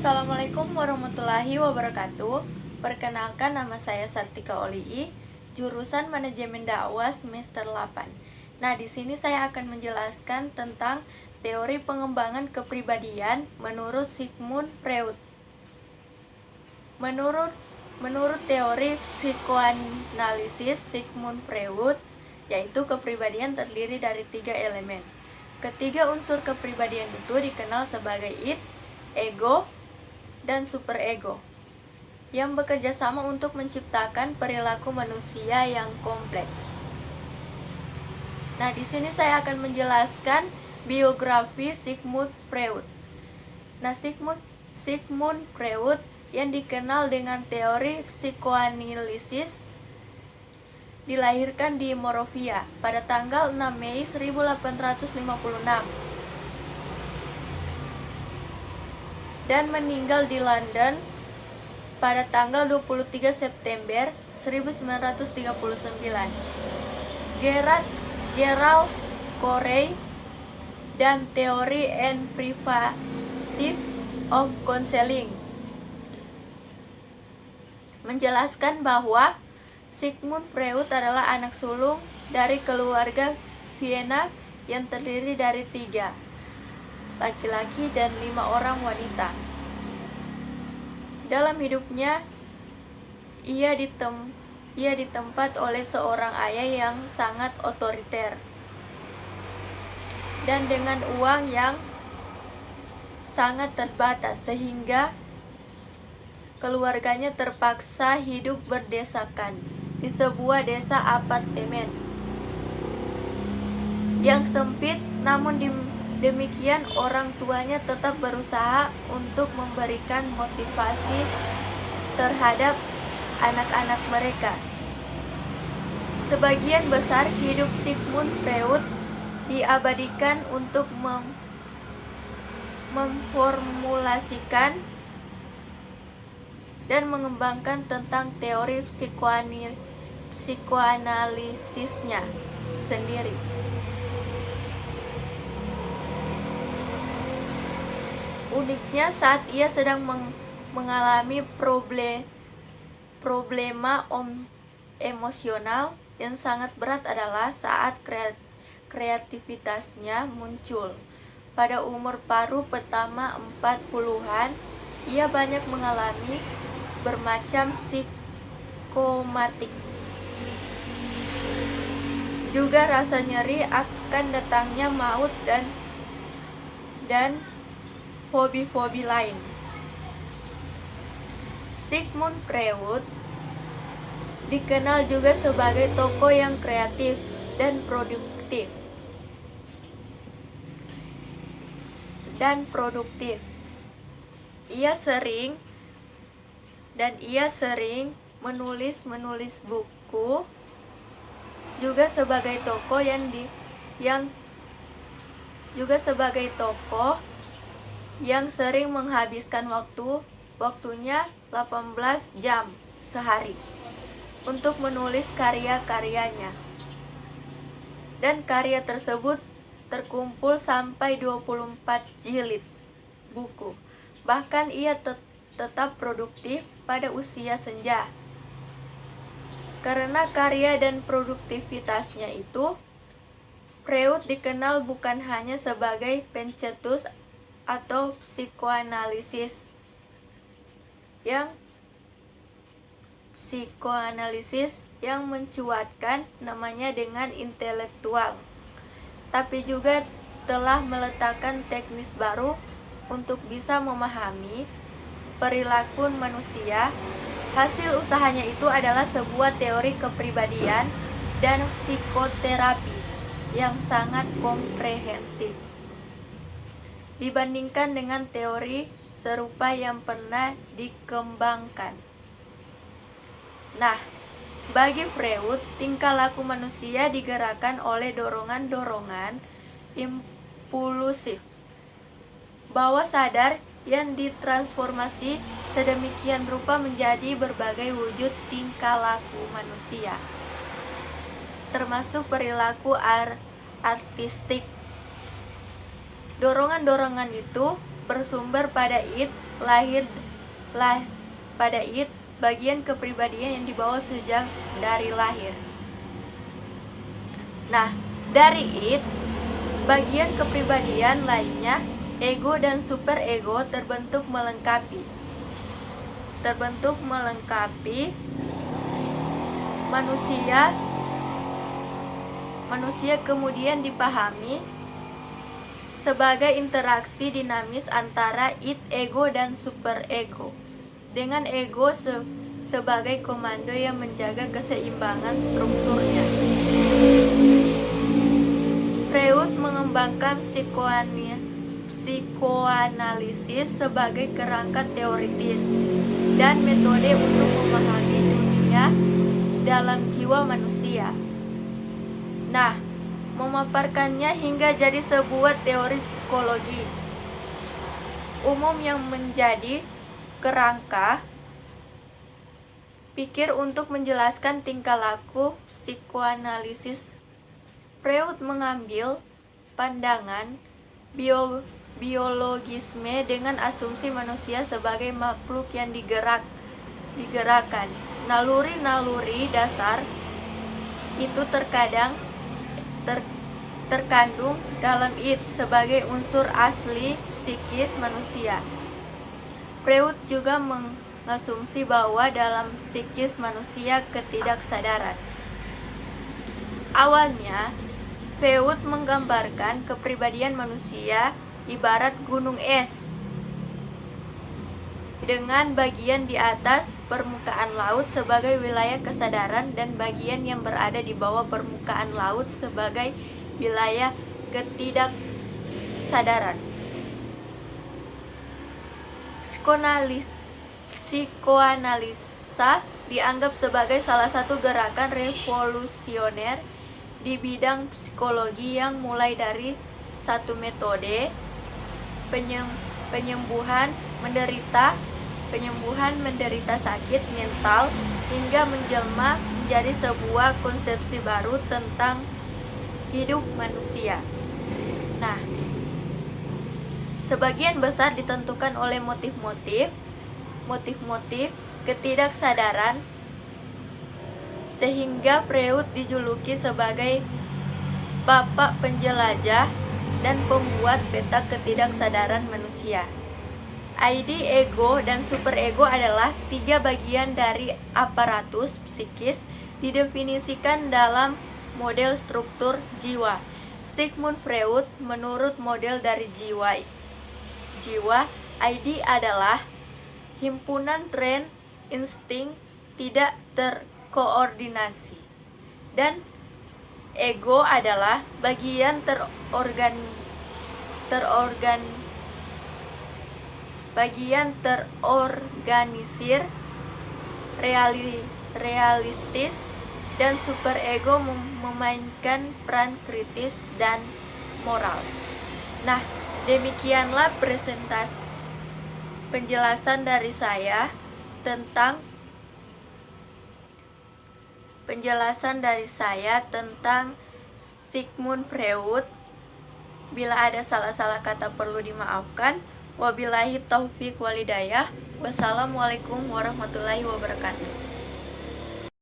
Assalamualaikum warahmatullahi wabarakatuh. Perkenalkan, nama saya Sartika Olii, jurusan Manajemen Dakwah semester 8. Nah, di sini saya akan menjelaskan tentang teori pengembangan kepribadian menurut Sigmund Freud. Menurut teori psikoanalisis Sigmund Freud, yaitu kepribadian terdiri dari 3 elemen. Ketiga unsur kepribadian itu dikenal sebagai id, ego, dan superego, yang bekerja sama untuk menciptakan perilaku manusia yang kompleks. Nah, di sini saya akan menjelaskan biografi Sigmund Freud. Nah, Sigmund Freud yang dikenal dengan teori psikoanalisis dilahirkan di Moravia pada tanggal 6 Mei 1856 dan meninggal di London pada tanggal 23 September 1939. Gerald Corey dan Theory and Privative of Counseling menjelaskan bahwa Sigmund Freud adalah anak sulung dari keluarga Vienna yang terdiri dari 3 laki-laki dan 5 orang wanita. Dalam hidupnya, ia ditempat oleh seorang ayah yang sangat otoriter dan dengan uang yang sangat terbatas, sehingga keluarganya terpaksa hidup berdesakan di sebuah desa apartemen yang sempit. Namun demikian, orang tuanya tetap berusaha untuk memberikan motivasi terhadap anak-anak mereka. Sebagian besar hidup Sigmund Freud diabadikan untuk memformulasikan dan mengembangkan tentang teori psikoanalisisnya sendiri. Uniknya, saat ia sedang mengalami problema emosional yang sangat berat adalah saat kreativitasnya muncul. Pada umur paruh pertama 40-an, ia banyak mengalami bermacam psikomatik. Juga rasa nyeri akan datangnya maut dan hobi-hobi lain. Sigmund Freud dikenal juga sebagai tokoh yang kreatif dan produktif. Ia sering menulis buku, juga sebagai tokoh yang sering menghabiskan waktunya 18 jam sehari untuk menulis karya-karyanya. Dan karya tersebut terkumpul sampai 24 jilid buku. Bahkan ia tetap produktif pada usia senja. Karena karya dan produktivitasnya itu, Freud dikenal bukan hanya sebagai pencetus atau psikoanalisis yang mencuatkan namanya dengan intelektual, tapi juga telah meletakkan teknis baru untuk bisa memahami perilaku manusia. Hasil usahanya itu adalah sebuah teori kepribadian dan psikoterapi yang sangat komprehensif dibandingkan dengan teori serupa yang pernah dikembangkan. Nah, bagi Freud, tingkah laku manusia digerakkan oleh dorongan-dorongan impulsif bawah sadar yang ditransformasi sedemikian rupa menjadi berbagai wujud tingkah laku manusia, termasuk perilaku artistik. Dorongan-dorongan itu bersumber pada id, pada id bagian kepribadian yang dibawa sejak dari lahir. Nah, dari id bagian kepribadian lainnya, ego dan superego terbentuk melengkapi manusia kemudian dipahami sebagai interaksi dinamis antara id, ego, dan superego, dengan ego sebagai komando yang menjaga keseimbangan strukturnya. Freud mengembangkan psikoanalisis sebagai kerangka teoritis dan metode untuk memahami dunia dalam jiwa manusia. Nah, memaparkannya hingga jadi sebuah teori psikologi umum yang menjadi kerangka pikir untuk menjelaskan tingkah laku psikoanalisis. Freud mengambil pandangan biologisme dengan asumsi manusia sebagai makhluk yang digerakkan. Naluri-naluri dasar itu terkandung dalam id sebagai unsur asli psikis manusia. Freud juga mengasumsi bahwa dalam psikis manusia ketidaksadaran. Awalnya, Freud menggambarkan kepribadian manusia ibarat gunung es dengan bagian di atas permukaan laut sebagai wilayah kesadaran dan bagian yang berada di bawah permukaan laut sebagai wilayah ketidaksadaran. Psikoanalisa dianggap sebagai salah satu gerakan revolusioner di bidang psikologi yang mulai dari satu metode penyembuhan menderita sakit mental hingga menjelma menjadi sebuah konsepsi baru tentang hidup manusia. Nah, sebagian besar ditentukan oleh motif-motif ketidaksadaran, sehingga Freud dijuluki sebagai bapak penjelajah dan pembuat peta ketidaksadaran manusia. ID, ego, dan superego adalah tiga bagian dari aparatus psikis didefinisikan dalam model struktur jiwa. Sigmund Freud menurut model dari jiwa, ID adalah himpunan tren insting tidak terkoordinasi, dan ego adalah bagian terorganisir, realistis, dan superego memainkan peran kritis dan moral. Nah, demikianlah penjelasan dari saya tentang Sigmund Freud. Bila ada salah-salah kata perlu dimaafkan. Wabillahi taufiq walhidayah. Wassalamualaikum warahmatullahi wabarakatuh.